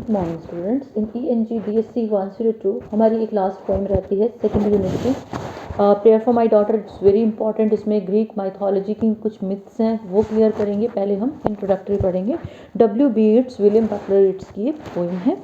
Good morning students. In ENG DSC 102 हमारी एक last poem रहती है सेकेंड यूनिट की, prayer for my daughter. It's very important. इसमें ग्रीक माइथोलॉजी की कुछ मिथ्स हैं वो क्लियर करेंगे। पहले हम इंट्रोडक्टरी पढ़ेंगे। W.B. Yeats, William Butler Yeats की एक पोइम है।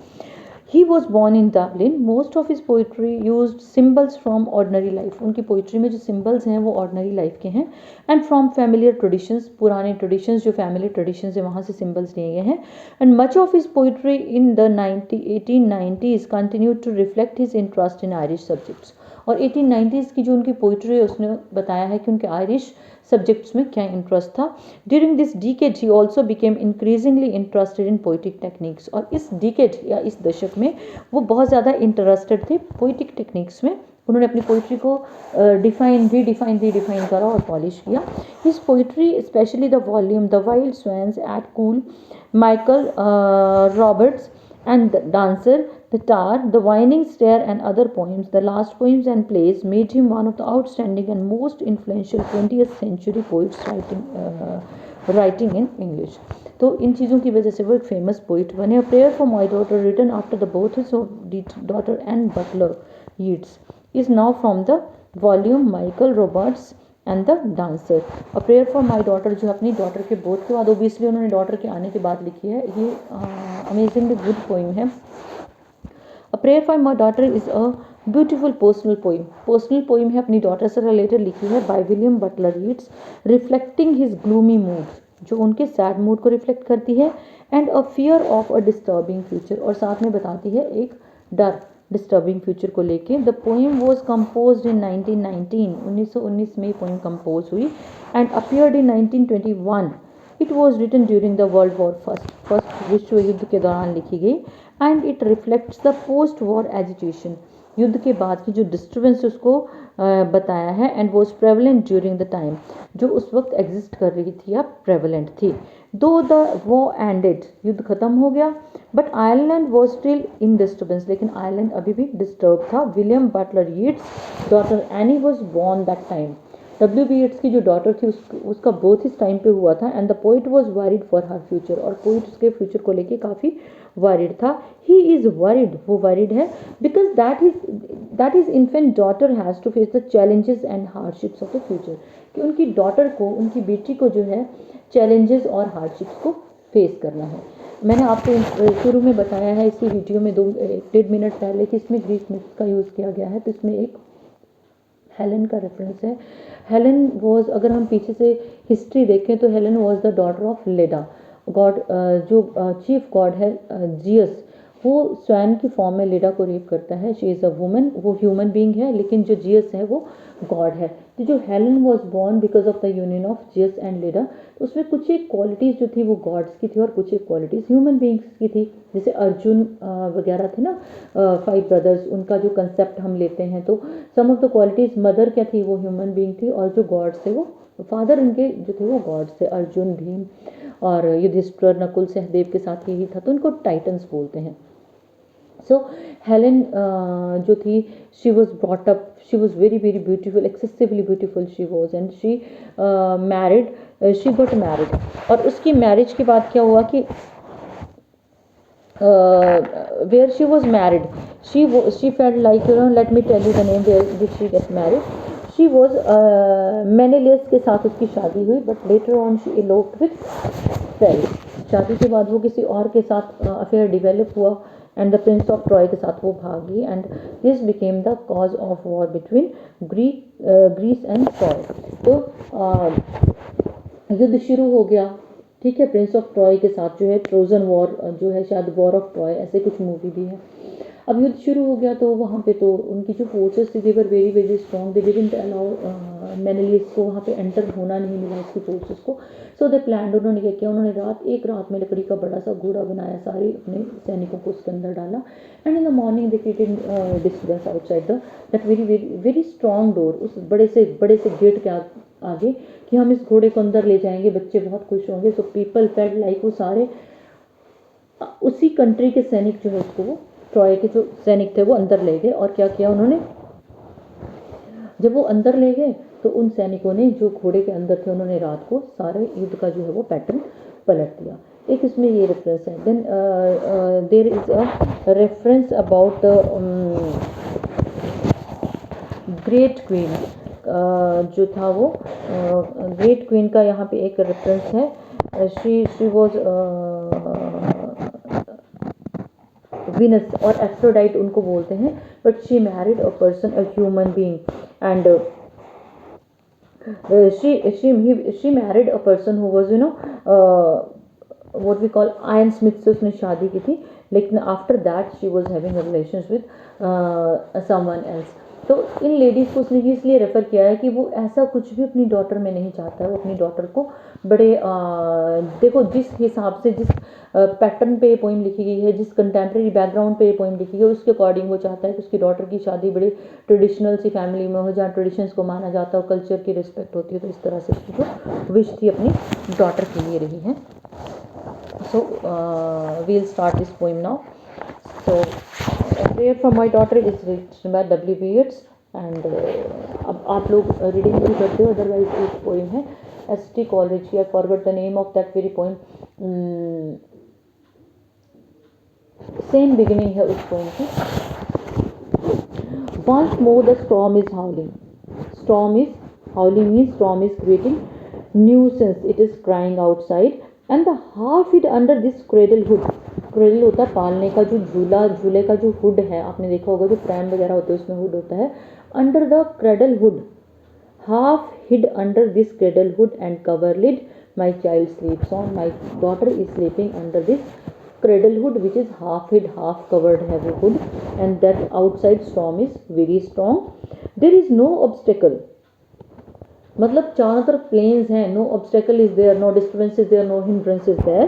He was born in Dublin. Most of his poetry used symbols from ordinary life. उनकी पोइट्री में जो सिम्बल्स हैं वो ऑर्डनरी लाइफ के हैं। एंड फ्रॉम फैमिलियर ट्रेडिशंस, पुराने ट्रेडिशंस जो फैमिली ट्रेडिशंस है वहाँ से सिम्बल्स लिए गए हैं। And much of his poetry in the 1890s continue to reflect his interest in Irish subjects. और 1890s की जो उनकी पोइट्री है उसने बताया है कि उनके आयरिश सब्जेक्ट्स में क्या इंटरेस्ट था। During this decade he also became increasingly interested in poetic techniques. और इस डिकेड या इस दशक में वो बहुत ज़्यादा इंटरेस्टेड थे पोइटिक टेक्निक्स में। उन्होंने अपनी पोइट्री को रीडिफाइन करा और पॉलिश किया। His poetry specially the volume the wild swans at Coole, Michael Robartes and the Dancer, the Tar, the Winding Stair and other poems, the last poems and plays made him one of the outstanding and most influential 20th century poets writing in English. तो इन चीज़ों की वजह से वो एक famous poet बने। A prayer for my daughter written after the births of daughter and Butler Yeats is now from the volume Michael Roberts and the dancer. A prayer for my daughter जो अपनी daughter के बोध के बाद, obviously उन्होंने daughter के आने के बाद लिखी है। ये अमेजिंगली गुड पोइम है। A prayer for my daughter is a beautiful personal poem है, अपनी डॉटर से रिलेटेड लिखी है by William Butler Yeats, reflecting his gloomy mood, जो उनके सैड मूड को रिफ्लेक्ट करती है। And a fear of a disturbing future, और साथ में बताती है एक डर डिस्टर्बिंग फ्यूचर को लेके। The poem was compose in 1919 में पोइम कंपोज हुई and appeared in 1921। It was written during the world war first विश्व युद्ध के दौरान लिखी गई। And it reflects the post war agitation, युद्ध के बाद की जो डिस्टर्बेंस उसको बताया है। And was prevalent during the time, जो उस वक्त एग्जिस्ट कर रही थी या प्रेवलेंट थी। दो द वॉर एंडेड, युद्ध खत्म हो गया, but Ireland was still in disturbance, लेकिन आयरलैंड अभी भी डिस्टर्ब था। William Butler Yeats daughter any was born that time. W.B. Yeats की जो डॉटर थी उसका बर्थ इस टाइम पे हुआ था। And the poet was worried for her future, और पोइट उसके फ्यूचर को लेके काफ़ी वरीड था। ही इज़ वरीड, वो वरीड है, because that is infant daughter has to face the challenges and hardships of the future, कि उनकी डॉटर को, उनकी बेटी को जो है चैलेंजेस और हार्डशिप्स को फेस करना है। मैंने आपको शुरू में बताया है इसी वीडियो में 1.5 मिनट पहले कि इसमें ग्रीक मिथ का यूज़ किया गया है। तो इसमें एक हेलन का रेफरेंस है। हेलन वॉज, अगर हम पीछे से हिस्ट्री देखें तो Helen was the daughter of Leda god. जो चीफ गॉड है जियस, वो स्वैन की फॉर्म में लेडा को रेप करता है। शी इज़ अ वुमन, वो ह्यूमन बीइंग है, लेकिन जो जियस है वो गॉड है। तो जो Helen was born because of the union of Zeus and Leda, तो उसमें कुछ एक क्वालिटीज़ जो थी वो गॉड्स की थी और कुछ एक क्वालिटीज़ ह्यूमन बीइंग्स की थी। जैसे अर्जुन वगैरह थे ना, 5 ब्रदर्स, उनका जो कंसेप्ट हम लेते हैं, तो सम ऑफ द क्वालिटीज़, मदर क्या थी, वो ह्यूमन बीइंग थी, और जो गॉड्स थे वो फादर इनके जो थे वो गॉड्स थे। अर्जुन, भीम और युधिष्ठिर, नकुल, सहदेव के साथ यही था, तो उनको टाइटन्स बोलते हैं। सो हेलन जो थी, she was brought up, she was very very beautiful, excessively beautiful she was, and she married, she got married. और उसकी मैरिज के बाद क्या हुआ कि where she was married, she felt like, let me tell you the name where did she get married. She was Menelaus के साथ उसकी शादी हुई, but later on she eloped with Paris. शादी के बाद वो किसी और के साथ अफेयर डिवेलप हुआ, and the prince of Troy के साथ वो भागी, and this became the cause of war between Greece and Troy. तो युद्ध शुरू हो गया, ठीक है, प्रिंस ऑफ ट्रॉय के साथ जो है, ट्रोजन वॉर जो है, शायद वॉर ऑफ ट्रॉय, ऐसे कुछ मूवी भी है। अब युद्ध शुरू हो गया, तो वहाँ पे तो उनकी जो फोर्सेस थी, they were very very strong, they didn't allow Menelaus को वहाँ पे एंटर होना नहीं मिला, उसकी फोर्सेस को। सो दे प्लान, उन्होंने क्या किया, उन्होंने एक रात में लकड़ी का बड़ा सा घोड़ा बनाया, सारे अपने सैनिकों को उसके अंदर डाला, and in the morning they created disturbance outside that very very very strong door, उस बड़े से गेट के आगे, कि हम इस घोड़े को अंदर ले जाएंगे, बच्चे बहुत खुश होंगे। सो पीपल फेल्ट लाइक, वो सारे उसी कंट्री के सैनिक जो है उसको, वो ट्रॉय के जो सैनिक थे वो अंदर ले गए। और क्या किया उन्होंने, जब वो अंदर ले गए तो उन सैनिकों ने जो घोड़े के अंदर थे, उन्होंने रात को सारे युद्ध का जो है वो पैटर्न पलट दिया। एक इसमें ये रेफरेंस है. Then there is a reference about great queen. जो था वो ग्रेट क्वीन का यहाँ पे एक रेफरेंस है. शी वॉज विनस और एफ्रोडाइट उनको बोलते हैं, but she married a person, a human being, and she married a person who was what we call iron smith से उसने शादी की थी, लेकिन after that she was having relations with someone else. तो इन लेडीज़ को उसने इसलिए रेफ़र किया है कि वो ऐसा कुछ भी अपनी डॉटर में नहीं चाहता है. वो अपनी डॉटर को बड़े देखो जिस हिसाब से जिस पैटर्न पे ये पोइम लिखी गई है, जिस कंटेम्प्रेरी बैकग्राउंड पे ये पोइम लिखी गई है, उसके अकॉर्डिंग वो चाहता है कि उसकी डॉटर की शादी बड़ी ट्रेडिशनल सी फैमिली में हो, जहाँ ट्रेडिशंस को माना जाता है और कल्चर की रिस्पेक्ट होती है. तो इस तरह से उसकी जो विश थी अपनी डॉटर के लिए रही है. So we'll start this poem now. So a prayer from my daughter is written by W.B. Yeats, and अब आप लोग रीडिंग भी करते हो, अदरवाइज एक पोइम है S.T. Coleridge की. I forgot the name of that very poem. Same beginning है उस पोइम की. Once more the storm is howling. Storm is howling means storm is creating nuisance. It is crying outside. And the half hid under this cradle hood. Cradle होता है पालने का जो झूले का जो हुड है, आपने देखा होगा जो प्रैम वगैरह होते हैं उसमें हुड होता है. Under the cradle hood, half hid under this cradle hood and coverlid, my child sleeps on. My daughter is sleeping under this cradle hood, which is half hid, half covered है वो hood, and that outside storm is very strong. There is no obstacle, मतलब चारों तरफ plains हैं. No obstacle is there, no disturbance is there, no hindrance is there.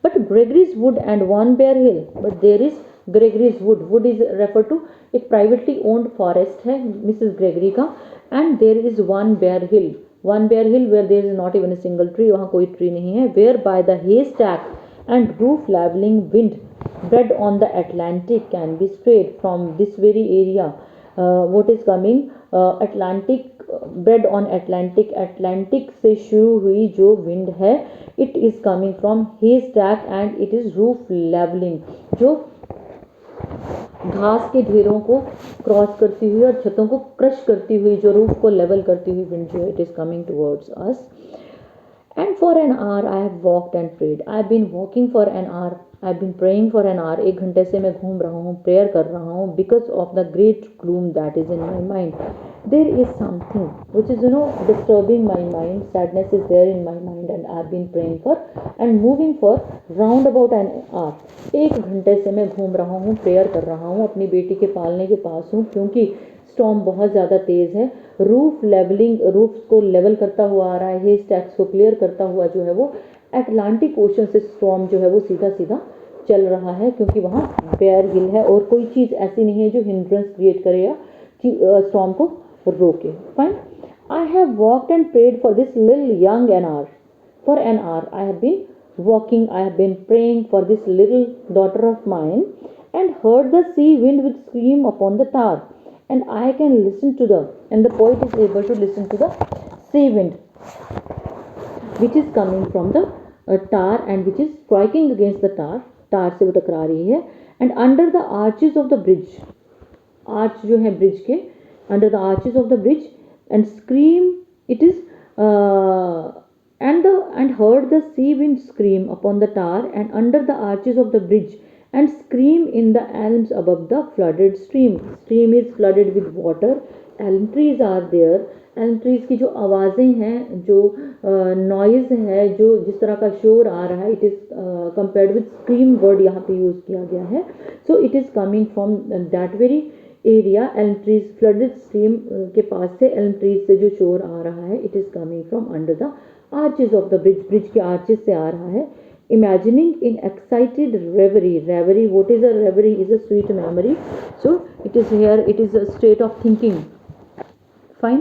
But Gregory's wood and one bare hill, but there is Gregory's wood. Wood is refer to एक privately owned forest है Mrs Gregory का. And there is one bare hill, one bare hill where there is not even a single tree, वहाँ कोई tree नहीं है. Where by the haystack and roof levelling wind bred on the Atlantic can be straight from this very area. what is coming Atlantic, bred on Atlantic, Atlantic से शुरू हुई जो wind है, it is coming from haystack and it is roof levelling, जो घास के ढेरों को क्रॉस करती हुई और छतों को क्रश करती हुई, जो रूफ को लेवल करती हुई विंड जो है, it is coming towards us. And for an hour I have walked and prayed. I have been walking for an hour. I have been praying for an hour. एक घंटे से मैं घूम रहा हूँ, प्रेयर कर रहा हूँ. Because of the great gloom that is in my mind. There is something which is disturbing my mind. Sadness is there in my mind, and I have been praying for and moving for round about an hour. एक घंटे से मैं घूम रहा हूँ, prayer कर रहा हूँ, अपनी बेटी के पालने के पास हूँ, क्योंकि स्टॉर्म बहुत ज़्यादा तेज़ है. रूफ लेवलिंग, रूफ को लेवल करता हुआ आ रहा है, हे स्टैक्स को क्लियर करता हुआ जो है वो अटलांटिक ओशन से स्टॉर्म जो है वो सीधा सीधा चल रहा है, क्योंकि वहाँ बेयर हिल है और कोई चीज़ ऐसी नहीं है जो हिंड्रेंस क्रिएट करे या स्टॉर्म को रोके. Fine. I have walked and prayed for this little young an hour. For an hour I have been walking, I have been praying for this little daughter of mine, and heard the sea wind with scream upon the tower. And I can listen to and the poet is able to listen to the sea wind, which is coming from the tower and which is striking against the tower. tower से वो टकरा रही है. And under the arches of the bridge, arch जो है bridge के, under the arches of the bridge, and scream, it is and heard the sea wind scream upon the tower and under the arches of the bridge, and scream in the elms above the flooded stream. Stream is flooded with water. Elm trees are there. elm trees की जो आवाज़ें हैं, जो noise है, जो जिस तरह का शोर आ रहा है, it is compared with scream word यहाँ पे यूज़ किया गया है. So it is coming from that very area. Elm trees, flooded stream के पास से एल्म ट्रीज से जो शोर आ रहा है, it is coming from under the arches of the bridge, bridge के आर्चेज से आ रहा है. Imagining in excited reverie, reverie, what is a reverie? Is a sweet memory. So it is here, it is a state of thinking. Fine.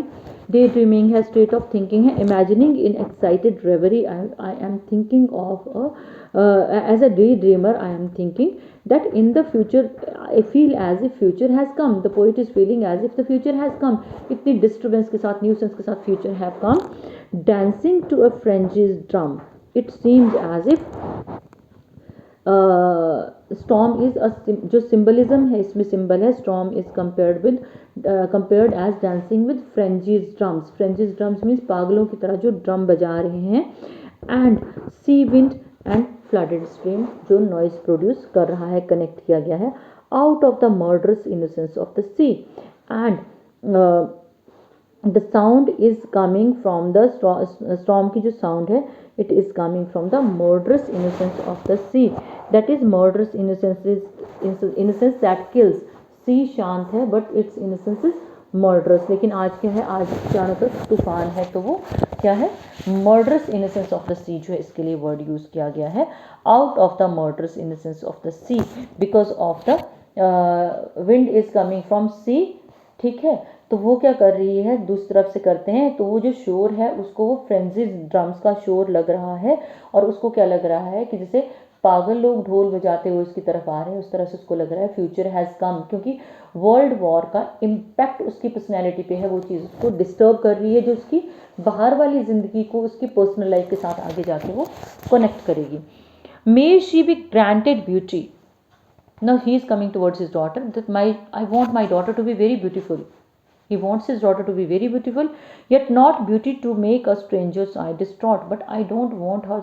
Daydreaming है, state of thinking है. Imagining in excited reverie, I am thinking of as a daydreamer, I am thinking that in the future, I feel as if future has come. The poet is feeling as if the future has come. इतनी disturbance के साथ, nuisance के साथ future have come. Dancing to a French's drum. It seems as if storm is जो symbolism है इसमें symbol है storm is compared as dancing with frenzied drums means पागलों की तरह जो ड्रम बजा रहे हैं, and sea wind and flooded stream जो नॉइज प्रोड्यूस कर रहा है, कनेक्ट किया गया है out of the murderous innocence of the sea, and the sound is coming from the storm की जो साउंड है it is coming from the murderous innocence of the sea, that is murderous innocence is innocence that kills. sea शांत है but its innocence is murderous, लेकिन आज क्या है, आज अचानक तूफान है तो वो क्या है, murderous innocence of the sea जो है इसके लिए वर्ड यूज किया गया है, out of the murderous innocence of the sea because of the wind is coming from sea, ठीक है। तो वो क्या कर रही है, दूसरी तरफ से करते हैं तो वो जो शोर है उसको वो फ्रेंजीज ड्रम्स का शोर लग रहा है, और उसको क्या लग रहा है कि जैसे पागल लोग ढोल बजाते हुए उसकी तरफ आ रहे हैं, उस तरह से उसको लग रहा है फ्यूचर हैज़ कम, क्योंकि वर्ल्ड वॉर का इम्पैक्ट उसकी पर्सनैलिटी पे है, वो चीज़ उसको डिस्टर्ब कर रही है जो उसकी बाहर वाली ज़िंदगी को उसकी पर्सनल लाइफ के साथ आगे जाके वो कनेक्ट करेगी। May she be granted beauty, now he is coming towards his daughter that I want my daughter to be very beautiful. He wants his daughter to be very beautiful, yet not beauty to make a stranger's eye distraught, but I don't want her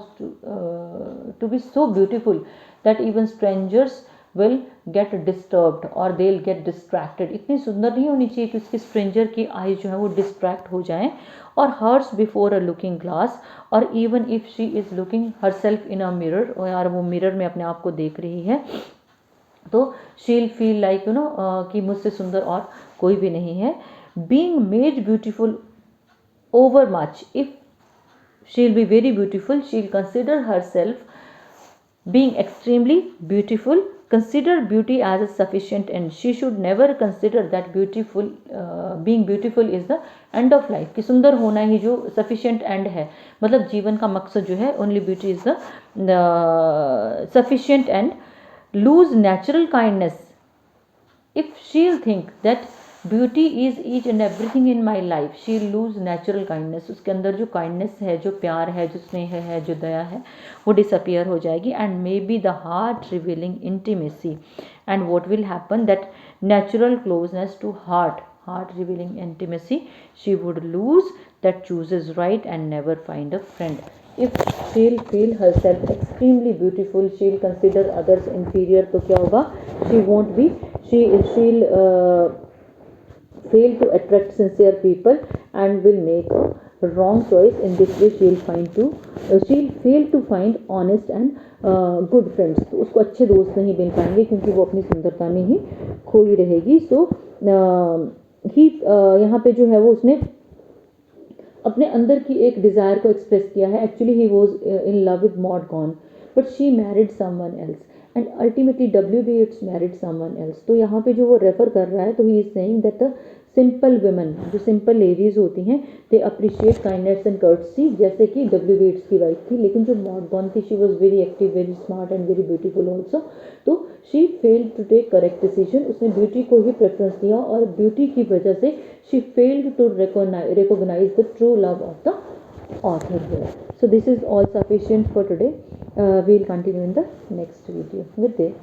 to be so beautiful that even strangers will get disturbed or they'll get distracted. इतनी सुंदर नहीं होनी चाहिए कि उसकी stranger की आई जो है वो डिस्ट्रैक्ट हो जाएं, और hers before a looking glass, और even if she is looking herself in a mirror, और यार वो मिरर में अपने आप को देख रही है तो शील फील लाइक यू नो कि मुझसे सुंदर और कोई भी नहीं है। Being made beautiful over much, if she'll be very beautiful she'll consider herself being extremely beautiful, consider beauty as a sufficient end. She should never consider that being beautiful is the end of life, कि सुंदर होना ही जो sufficient end है, मतलब जीवन का मकसद जो है, only beauty is the sufficient end. Lose natural kindness, if she'll think that beauty is each and everything in my life, she'll lose natural kindness, उसके अंदर जो kindness है, जो प्यार है, जो स्नेह है, जो दया है, वो disappear हो जाएगी, and maybe the heart revealing intimacy, and what will happen that natural closeness to heart revealing intimacy she would lose, that chooses right and never find a friend. If she'll feel herself extremely beautiful, she'll consider others inferior, तो क्या होगा, she'll fail to attract sincere people and will make a wrong choice. In this way she'll fail to find honest and good friends, तो उसको अच्छे दोस्त नहीं मिल पाएंगे क्योंकि वो अपनी सुंदरता में ही खोई रहेगी। सो यहाँ पे जो है वो उसने अपने अंदर की एक डिज़ायर को एक्सप्रेस किया है। Actually he was in love with mod gone but she married someone else and ultimately W.B. Yeats married someone else. तो यहाँ पे जो वो रेफर कर रहा है तो he is saying that the simple women, जो सिंपल लेडीज होती हैं, they appreciate kindness and courtesy, जैसे कि W.B. Yeats की वाइफ थी। लेकिन जो मॉड गॉन थी she was very active, very smart and very beautiful also, तो she failed to take correct decision, उसने ब्यूटी को ही प्रेफरेंस दिया और ब्यूटी की वजह से she failed to recognize the true love of the author here. So this is all sufficient for today. We'll continue in the next video. Good day.